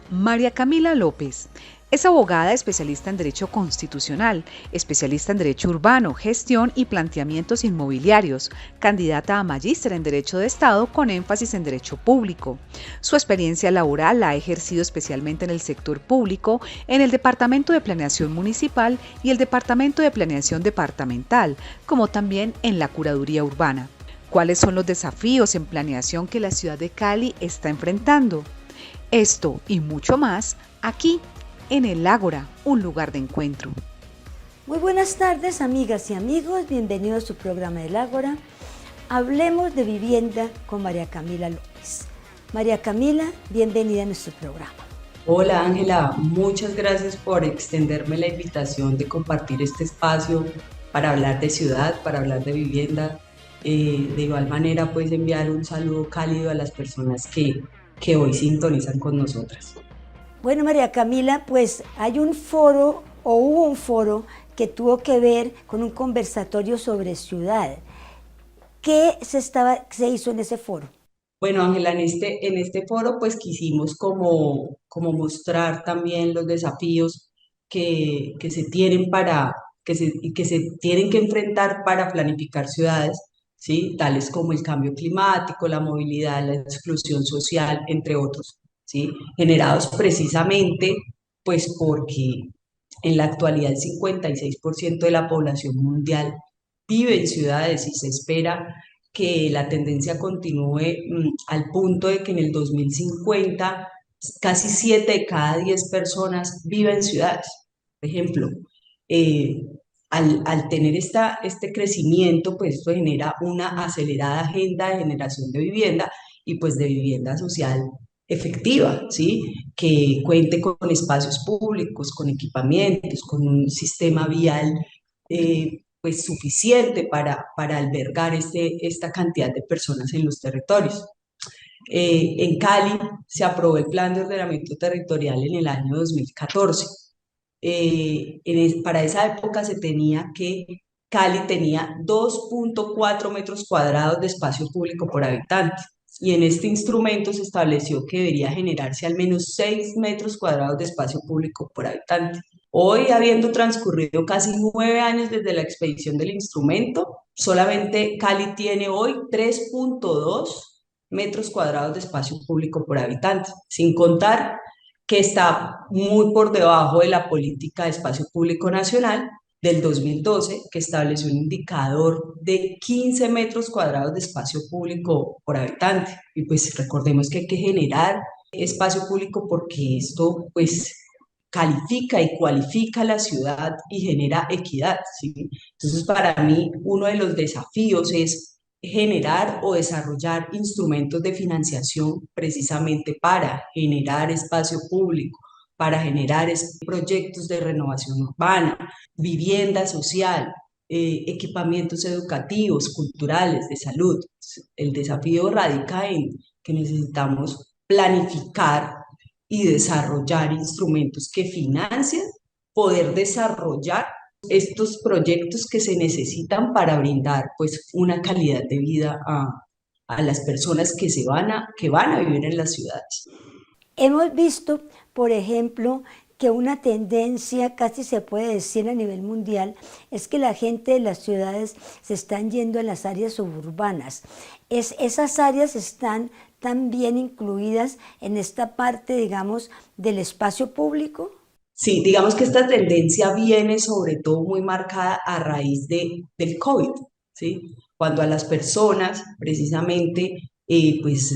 María Camila López es abogada especialista en Derecho Constitucional, especialista en Derecho Urbano, Gestión y Planteamientos Inmobiliarios, candidata a magíster en Derecho de Estado con énfasis en Derecho Público. Su experiencia laboral la ha ejercido especialmente en el sector público, en el Departamento de Planeación Municipal y el Departamento de Planeación Departamental, como también en la Curaduría Urbana. ¿Cuáles son los desafíos en planeación que la ciudad de Cali está enfrentando? Esto y mucho más aquí en el Ágora, un lugar de encuentro. Muy buenas tardes, amigas y amigos, bienvenidos a su programa del Ágora. Hablemos de vivienda con María Camila López. María Camila, bienvenida a nuestro programa. Hola Ángela, muchas gracias por extenderme la invitación de compartir este espacio para hablar de ciudad, para hablar de vivienda. De igual manera, pues enviar un saludo cálido a las personas que hoy sintonizan con nosotras. Bueno, María Camila, pues hay un foro o hubo un foro que tuvo que ver con un conversatorio sobre ciudad. ¿Qué se hizo en ese foro? Bueno, Ángela, en este foro pues quisimos como mostrar también los desafíos que se tienen que se tienen que enfrentar para planificar ciudades, ¿sí? Tales como el cambio climático, la movilidad, la exclusión social, entre otros, ¿sí? Generados precisamente pues porque en la actualidad el 56% de la población mundial vive en ciudades y se espera que la tendencia continúe al punto de que en el 2050 casi 7 de cada 10 personas viven en ciudades. Por ejemplo, eh, al tener este crecimiento, pues esto genera una acelerada agenda de generación de vivienda y pues de vivienda social efectiva, ¿sí? Que cuente con espacios públicos, con equipamientos, con un sistema vial pues suficiente para albergar esta cantidad de personas en los territorios. En Cali se aprobó el Plan de Ordenamiento Territorial en el año 2014. Para esa época Cali tenía 2,4 metros cuadrados de espacio público por habitante. Y en este instrumento se estableció que debería generarse al menos 6 metros cuadrados de espacio público por habitante. Hoy, habiendo transcurrido casi 9 años desde la expedición del instrumento, solamente Cali tiene hoy 3,2 metros cuadrados de espacio público por habitante, sin contar que está muy por debajo de la política de espacio público nacional del 2012, que estableció un indicador de 15 metros cuadrados de espacio público por habitante. Y pues recordemos que hay que generar espacio público porque esto pues califica y cualifica la ciudad y genera equidad, ¿sí? Entonces, para mí, uno de los desafíos es generar o desarrollar instrumentos de financiación precisamente para generar espacio público, para generar proyectos de renovación urbana, vivienda social, equipamientos educativos, culturales, de salud. El desafío radica en que necesitamos planificar y desarrollar instrumentos que financien, poder desarrollar estos proyectos que se necesitan para brindar pues una calidad de vida a las personas que van a vivir en las ciudades. Hemos visto, por ejemplo, que una tendencia, casi se puede decir a nivel mundial, es que la gente de las ciudades se están yendo a las áreas suburbanas. Esas áreas están también incluidas en esta parte, digamos, del espacio público. Sí, digamos que esta tendencia viene sobre todo muy marcada a raíz del COVID, ¿sí? Cuando a las personas, precisamente, pues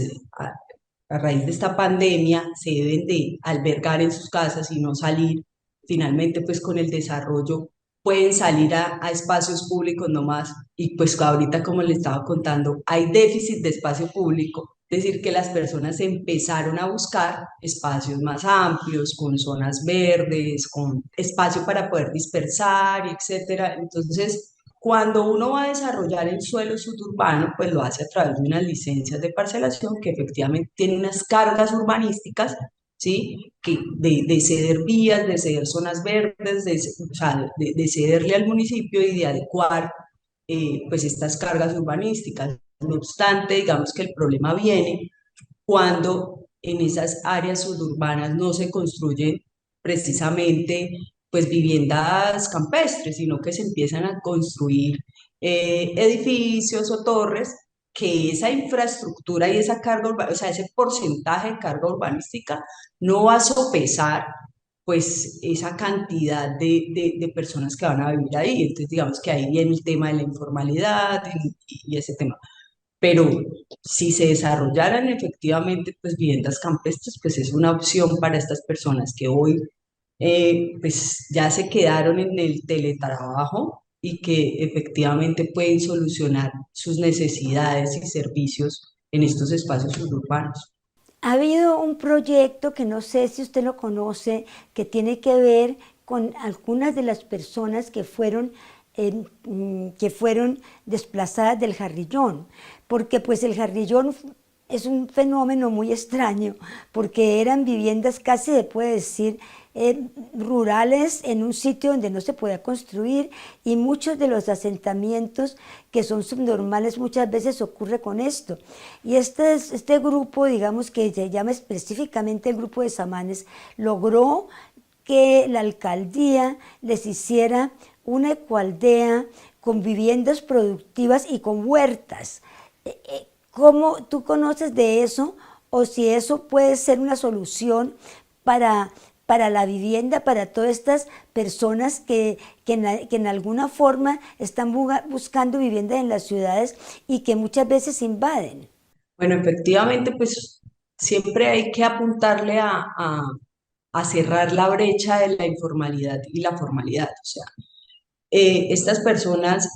a raíz de esta pandemia, se deben de albergar en sus casas y no salir, finalmente, pues con el desarrollo pueden salir a espacios públicos nomás. Y pues ahorita, como le estaba contando, hay déficit de espacio público, es decir, que las personas empezaron a buscar espacios más amplios, con zonas verdes, con espacio para poder dispersar, etcétera. Entonces, cuando uno va a desarrollar el suelo suburbano, pues lo hace a través de unas licencias de parcelación que efectivamente tienen unas cargas urbanísticas, ¿sí? De ceder vías, de ceder zonas verdes, o sea, de cederle al municipio y de adecuar pues estas cargas urbanísticas. No obstante, digamos que el problema viene cuando en esas áreas suburbanas no se construyen precisamente pues viviendas campestres, sino que se empiezan a construir edificios o torres que esa infraestructura y esa carga urbana, o sea, ese porcentaje de carga urbanística no va a sopesar pues esa cantidad de personas que van a vivir ahí. Entonces, digamos que ahí viene el tema de la informalidad y ese tema. Pero si se desarrollaran efectivamente pues viviendas campestres, pues es una opción para estas personas que hoy pues ya se quedaron en el teletrabajo y que efectivamente pueden solucionar sus necesidades y servicios en estos espacios suburbanos. Ha habido un proyecto que no sé si usted lo conoce, que tiene que ver con algunas de las personas que fueron desplazadas del Jarrillón, porque pues el Jarrillón es un fenómeno muy extraño, porque eran viviendas casi se puede decir rurales en un sitio donde no se podía construir, y muchos de los asentamientos que son subnormales muchas veces ocurre con esto. Y este grupo, digamos que se llama específicamente el grupo de Samanes, logró que la alcaldía les hiciera una ecoaldea con viviendas productivas y con huertas. ¿Cómo tú conoces de eso? O si eso puede ser una solución para, para la vivienda, para todas estas personas que en alguna forma están buscando viviendas en las ciudades y que muchas veces invaden. Bueno, efectivamente, pues siempre hay que apuntarle a cerrar la brecha de la informalidad y la formalidad. O sea, estas personas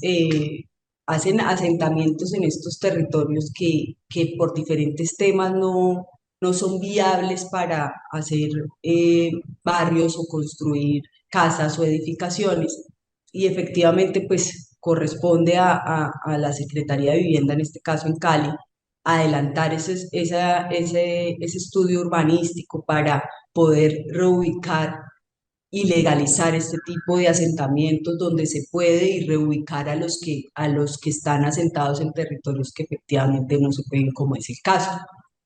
hacen asentamientos en estos territorios que por diferentes temas no son viables para hacer eh, barrios o construir casas o edificaciones. Y efectivamente, pues corresponde a la Secretaría de Vivienda, en este caso en Cali, adelantar ese estudio urbanístico para poder reubicar y legalizar este tipo de asentamientos donde se puede y reubicar a los que están asentados en territorios que efectivamente no se pueden, como es el caso.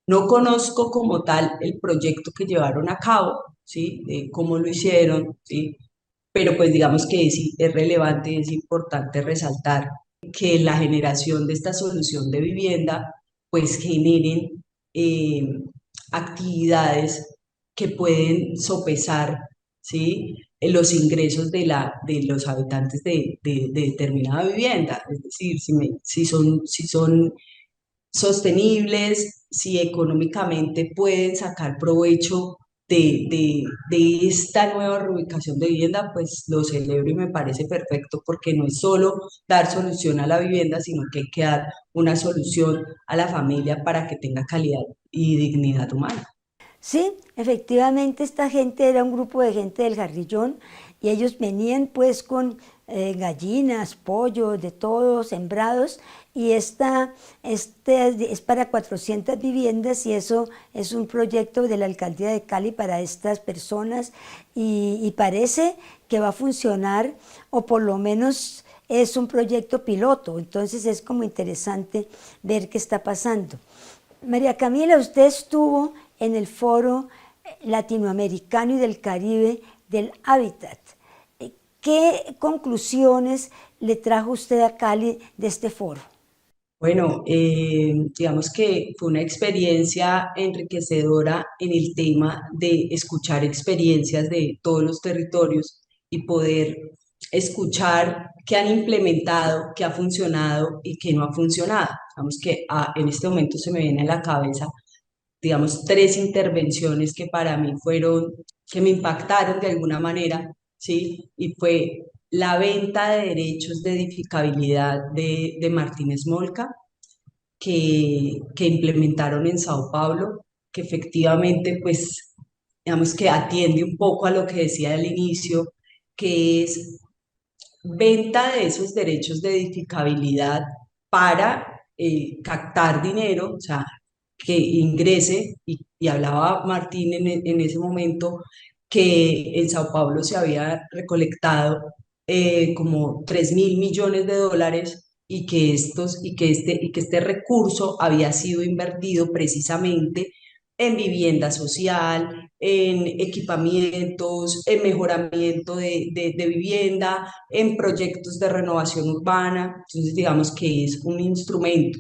No conozco como tal el proyecto que llevaron a cabo, ¿sí? Cómo lo hicieron, ¿sí? Pero pues digamos que es relevante y es importante resaltar que la generación de esta solución de vivienda pues generen eh, actividades que pueden sopesar, ¿sí? Los ingresos de los habitantes de determinada vivienda. Es decir, si son sostenibles, si económicamente pueden sacar provecho de esta nueva reubicación de vivienda, pues lo celebro y me parece perfecto, porque no es solo dar solución a la vivienda, sino que hay que dar una solución a la familia para que tenga calidad y dignidad humana. Sí, efectivamente esta gente era un grupo de gente del Jarrillón y ellos venían pues con gallinas, pollos, de todo, sembrados, y este es para 400 viviendas y eso es un proyecto de la alcaldía de Cali para estas personas, y parece que va a funcionar, o por lo menos es un proyecto piloto, entonces es como interesante ver qué está pasando. María Camila, usted estuvo en el Foro Latinoamericano y del Caribe del Hábitat. ¿Qué conclusiones le trajo usted a Cali de este foro? Bueno, digamos que fue una experiencia enriquecedora en el tema de escuchar experiencias de todos los territorios y poder escuchar qué han implementado, qué ha funcionado y qué no ha funcionado. Digamos que en este momento se me viene a la cabeza, digamos, tres intervenciones que para mí fueron, que me impactaron de alguna manera, ¿sí? Y fue la venta de derechos de edificabilidad de Martínez Molca, que implementaron en Sao Paulo, que efectivamente, pues, digamos que atiende un poco a lo que decía al inicio, que es venta de esos derechos de edificabilidad para captar dinero, o sea, que ingrese, y hablaba Martín en ese momento, que en Sao Paulo se había recolectado como 3.000 millones de dólares y que este recurso había sido invertido precisamente en vivienda social, en equipamientos, en mejoramiento de vivienda, en proyectos de renovación urbana. Entonces, digamos que es un instrumento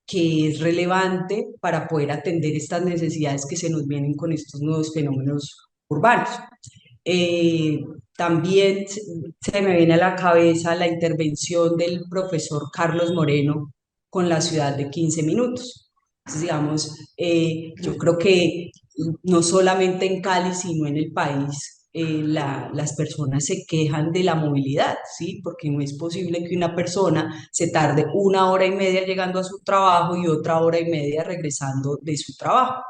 que es relevante para poder atender estas necesidades que se nos vienen con estos nuevos fenómenos urbanos. Eh, También se me viene a la cabeza la intervención del profesor Carlos Moreno con la ciudad de 15 minutos. Entonces, digamos, yo creo que no solamente en Cali, sino en el país, las personas se quejan de la movilidad, ¿sí? Porque no es posible que una persona se tarde 1 hora y media llegando a su trabajo y otra hora y media regresando de su trabajo.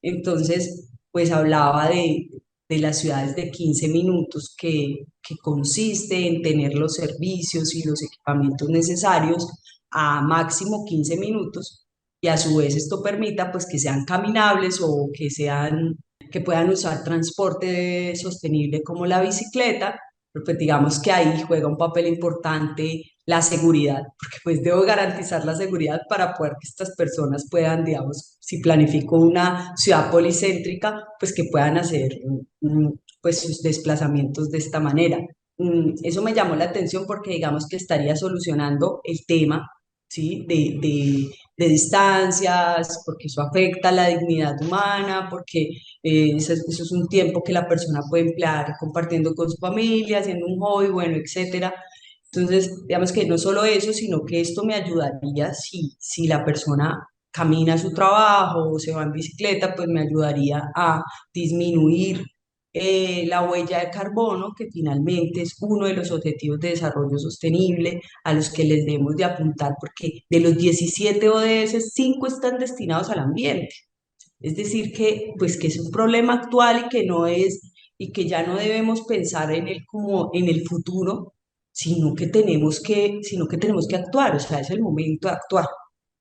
Entonces, pues hablaba de las ciudades de 15 minutos que consiste en tener los servicios y los equipamientos necesarios a máximo 15 minutos y a su vez esto permita pues que sean caminables o que sean que puedan usar transporte sostenible como la bicicleta, pero pues digamos que ahí juega un papel importante la seguridad, porque pues debo garantizar la seguridad para poder que estas personas puedan, digamos, si planifico una ciudad policéntrica, pues que puedan hacer pues sus desplazamientos de esta manera. Eso me llamó la atención porque digamos que estaría solucionando el tema, ¿sí? De distancias, porque eso afecta a la dignidad humana, porque eso es un tiempo que la persona puede emplear compartiendo con su familia, haciendo un hobby, bueno, etcétera. Entonces, digamos que no solo eso, sino que esto me ayudaría si la persona camina a su trabajo o se va en bicicleta, pues me ayudaría a disminuir la huella de carbono, que finalmente es uno de los objetivos de desarrollo sostenible a los que les debemos de apuntar, porque de los 17 ODS, 5 están destinados al ambiente. Es decir, que, pues, que es un problema actual y que no es, y que ya no debemos pensar en él como en el futuro, sino que tenemos que actuar, o sea, es el momento de actuar.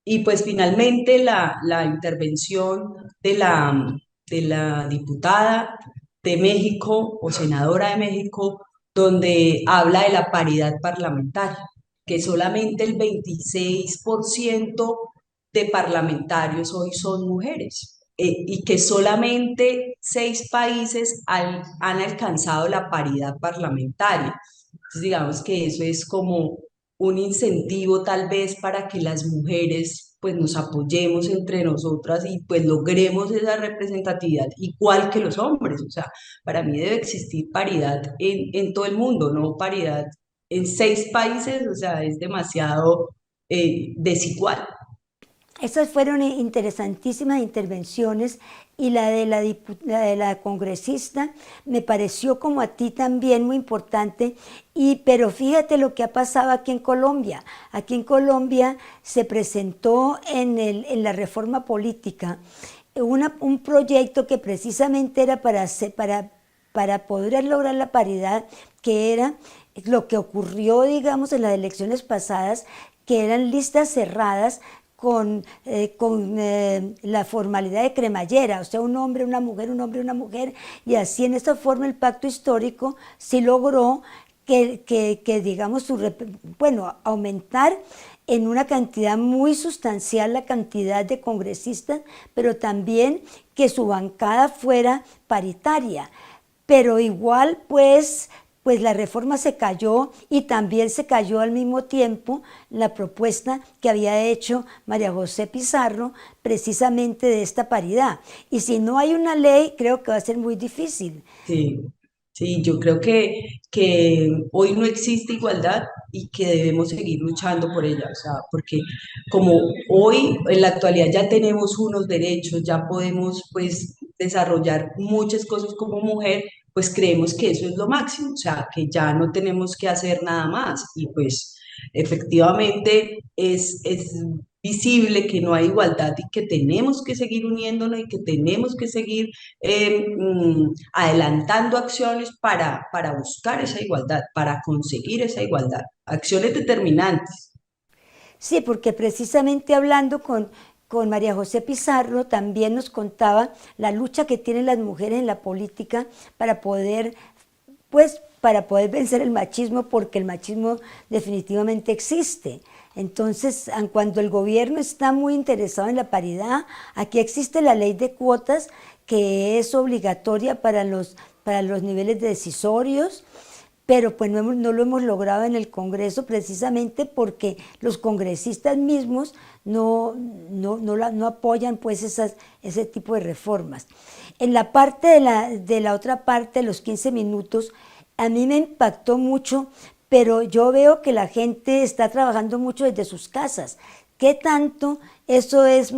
Y pues finalmente la intervención de la diputada de México o senadora de México, donde habla de la paridad parlamentaria, que solamente el 26% de parlamentarios hoy son mujeres, y que solamente 6 países han alcanzado la paridad parlamentaria. Entonces, digamos que eso es como un incentivo tal vez para que las mujeres pues nos apoyemos entre nosotras y pues logremos esa representatividad igual que los hombres. O sea, para mí debe existir paridad en todo el mundo, no paridad en 6 países, o sea, es demasiado desigual. Esas fueron interesantísimas intervenciones y la de la congresista me pareció como a ti también muy importante, pero fíjate lo que ha pasado aquí en Colombia. Aquí en Colombia se presentó en la reforma política un proyecto que precisamente era para poder lograr la paridad, que era lo que ocurrió, digamos, en las elecciones pasadas, que eran listas cerradas con la formalidad de cremallera, o sea, un hombre, una mujer, un hombre, una mujer, y así en esta forma el pacto histórico sí logró que digamos, bueno, aumentar en una cantidad muy sustancial la cantidad de congresistas, pero también que su bancada fuera paritaria. Pero igual, pues la reforma se cayó y también se cayó al mismo tiempo la propuesta que había hecho María José Pizarro precisamente de esta paridad. Y si no hay una ley, creo que va a ser muy difícil. Sí, sí, yo creo que hoy no existe igualdad y que debemos seguir luchando por ella, o sea, porque como hoy en la actualidad ya tenemos unos derechos, ya podemos pues desarrollar muchas cosas como mujer, pues creemos que eso es lo máximo, o sea, que ya no tenemos que hacer nada más y pues efectivamente es visible que no hay igualdad y que tenemos que seguir uniéndonos y que tenemos que seguir adelantando acciones para buscar esa igualdad, para conseguir esa igualdad, acciones determinantes. Sí, porque precisamente hablando con María José Pizarro también nos contaba la lucha que tienen las mujeres en la política para poder, pues, para poder vencer el machismo, porque el machismo definitivamente existe. Entonces, cuando el gobierno está muy interesado en la paridad, aquí existe la ley de cuotas que es obligatoria para los niveles decisorios, pero pues no lo hemos logrado en el Congreso precisamente porque los congresistas mismos no apoyan pues ese tipo de reformas. En la parte de la otra parte, los 15 minutos, a mí me impactó mucho, pero yo veo que la gente está trabajando mucho desde sus casas. ¿Qué tanto eso es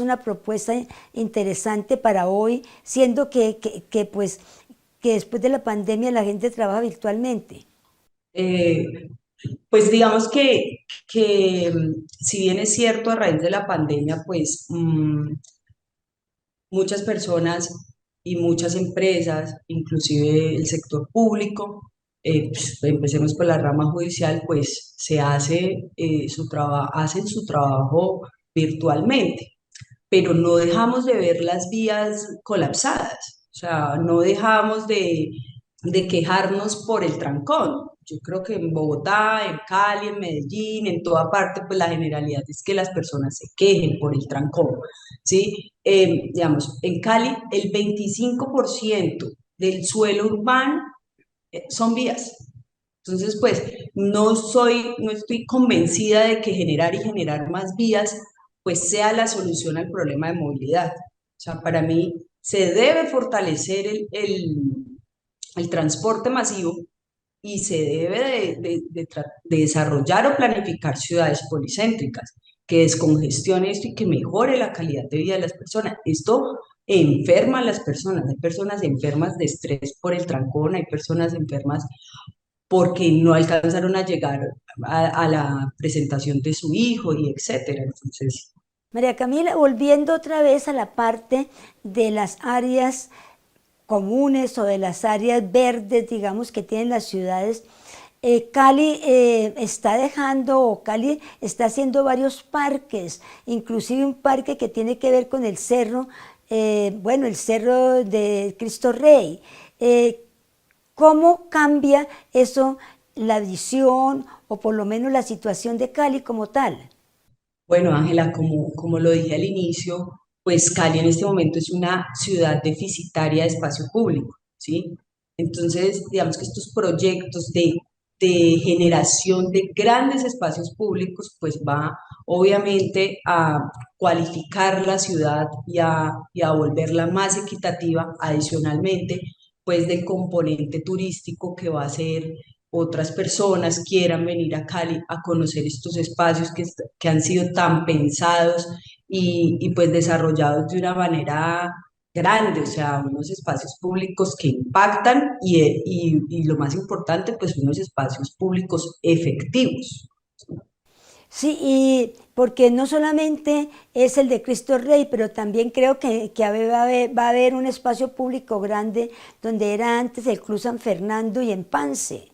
una propuesta interesante para hoy, siendo pues que después de la pandemia la gente trabaja virtualmente? Eh, pues digamos que si bien es cierto, a raíz de la pandemia, pues muchas personas y muchas empresas, inclusive el sector público, pues, empecemos por la rama judicial, pues se hace hacen su trabajo virtualmente, pero no dejamos de ver las vías colapsadas, o sea, no dejamos de quejarnos por el trancón. Yo creo que en Bogotá, en Cali, en Medellín, en toda parte, pues la generalidad es que las personas se quejen por el trancón, ¿sí? Digamos, en Cali el 25% del suelo urbano son vías. Entonces, pues no estoy convencida de que generar y generar más vías, pues sea la solución al problema de movilidad. O sea, para mí se debe fortalecer el transporte masivo y se debe de desarrollar o planificar ciudades policéntricas, que descongestione esto y que mejore la calidad de vida de las personas. Esto enferma a las personas, hay personas enfermas de estrés por el trancón, hay personas enfermas porque no alcanzaron a llegar a la presentación de su hijo y etcétera. Entonces, María Camila, volviendo otra vez a la parte de las áreas comunes o de las áreas verdes, digamos, que tienen las ciudades, Cali está dejando, o Cali está haciendo varios parques, inclusive un parque que tiene que ver con el cerro, bueno, el cerro de Cristo Rey. ¿Cómo cambia eso la visión o por lo menos la situación de Cali como tal? bueno, Ángela, como lo dije al inicio, pues Cali en este momento es una ciudad deficitaria de espacio público, ¿sí? Entonces, digamos que estos proyectos de generación de grandes espacios públicos, pues va obviamente a cualificar la ciudad y a volverla más equitativa, adicionalmente, pues del componente turístico que va a ser otras personas quieran venir a Cali a conocer estos espacios que han sido tan pensados y pues desarrollados de una manera grande, o sea, unos espacios públicos que impactan y lo más importante, pues unos espacios públicos efectivos. Sí, y porque no solamente es el de Cristo Rey, pero también creo va a haber un espacio público grande donde era antes el Club San Fernando y en Pance.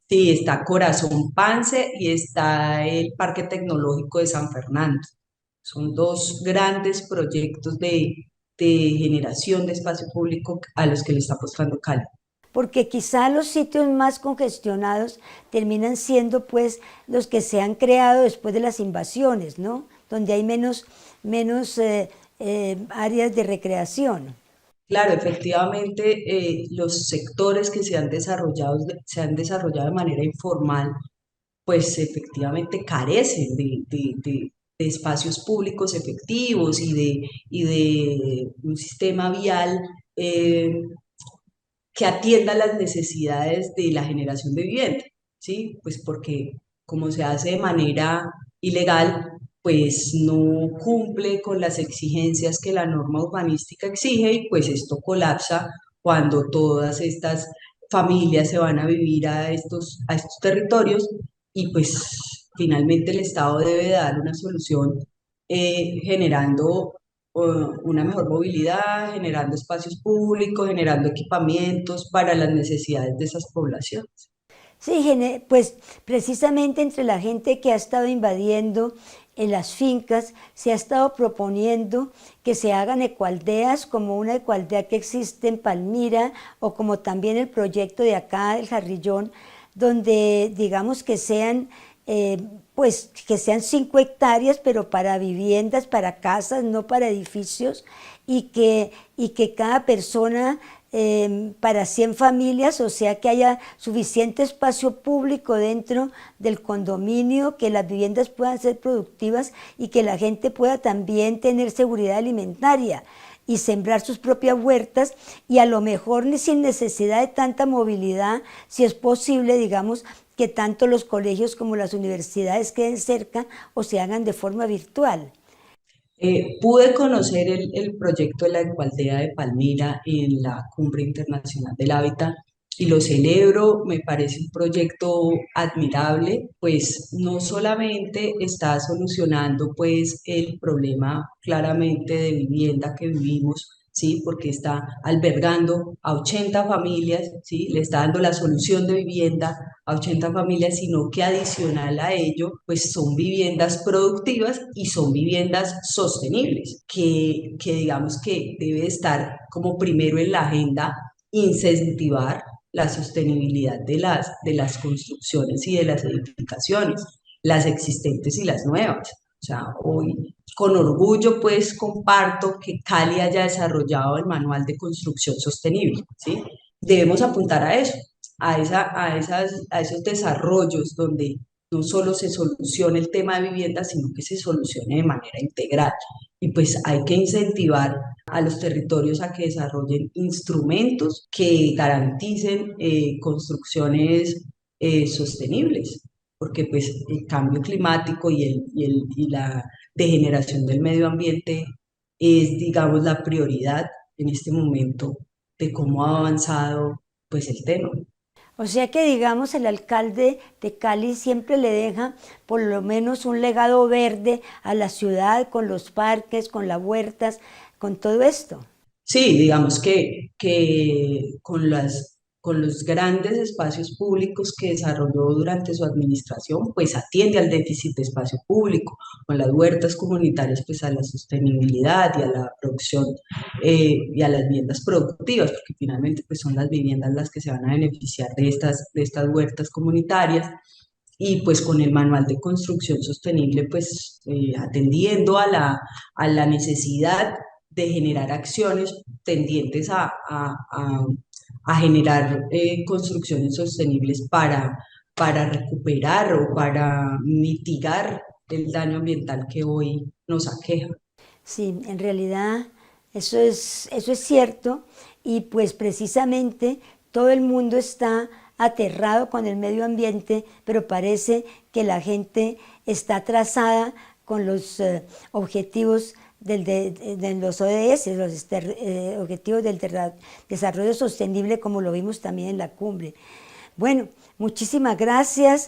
Sí, está Corazón Pance y está el Parque Tecnológico de San Fernando. Son dos grandes proyectos de generación de espacio público a los que le está apostando Cali. Porque quizá los sitios más congestionados terminan siendo pues los que se han creado después de las invasiones, ¿no? Donde hay menos áreas de recreación. Claro, efectivamente, los sectores que se han desarrollado de manera informal, pues efectivamente carecen de espacios públicos efectivos y de un sistema vial eh, que atienda las necesidades de la generación de vivienda, ¿sí? Pues porque como se hace de manera ilegal, pues no cumple con las exigencias que la norma urbanística exige y pues esto colapsa cuando todas estas familias se van a vivir a estos territorios y pues finalmente el Estado debe dar una solución generando una mejor movilidad, generando espacios públicos, generando equipamientos para las necesidades de esas poblaciones. Sí, pues precisamente entre la gente que ha estado invadiendo en las fincas, se ha estado proponiendo que se hagan ecoaldeas, como una ecoaldea que existe en Palmira, o como también el proyecto de acá del Jarrillón, donde digamos que sean pues que sean 5 hectáreas, pero para viviendas, para casas, no para edificios, y que cada persona para 100 familias, o sea que haya suficiente espacio público dentro del condominio, que las viviendas puedan ser productivas y que la gente pueda también tener seguridad alimentaria y sembrar sus propias huertas, y a lo mejor sin necesidad de tanta movilidad, si es posible, digamos, que tanto los colegios como las universidades queden cerca o se hagan de forma virtual. Pude conocer el proyecto de la Ecoaldea de Palmira en la Cumbre Internacional del Hábitat y lo celebro, me parece un proyecto admirable, pues no solamente está solucionando pues el problema claramente de vivienda que vivimos, ¿sí? Porque está albergando a 80 familias, ¿sí? Le está dando la solución de vivienda a 80 familias, sino que adicional a ello, pues son viviendas productivas y son viviendas sostenibles, que digamos que debe estar como primero en la agenda incentivar la sostenibilidad de las construcciones y de las edificaciones, las existentes y las nuevas. O sea, hoy con orgullo pues comparto que Cali haya desarrollado el manual de construcción sostenible, ¿sí? Debemos apuntar a eso, a esos desarrollos donde no solo se solucione el tema de vivienda, sino que se solucione de manera integral. Y pues hay que incentivar a los territorios a que desarrollen instrumentos que garanticen construcciones sostenibles, porque pues el cambio climático y la degeneración del medio ambiente es, digamos, la prioridad en este momento de cómo ha avanzado pues el tema. O sea que digamos el alcalde de Cali siempre le deja por lo menos un legado verde a la ciudad con los parques, con las huertas, con todo esto. Sí, digamos que con los grandes espacios públicos que desarrolló durante su administración, pues atiende al déficit de espacio público, con las huertas comunitarias, pues a la sostenibilidad y a la producción y a las viviendas productivas, porque finalmente pues son las viviendas las que se van a beneficiar de estas huertas comunitarias. Y pues con el manual de construcción sostenible, pues atendiendo a la necesidad de generar acciones tendientes a generar construcciones sostenibles para recuperar o para mitigar el daño ambiental que hoy nos aqueja. Sí, en realidad eso es cierto, y pues precisamente todo el mundo está aterrado con el medio ambiente, pero parece que la gente está atrasada con los objetivos de los ODS, los objetivos del desarrollo sostenible, como lo vimos también en la cumbre. Bueno, muchísimas gracias.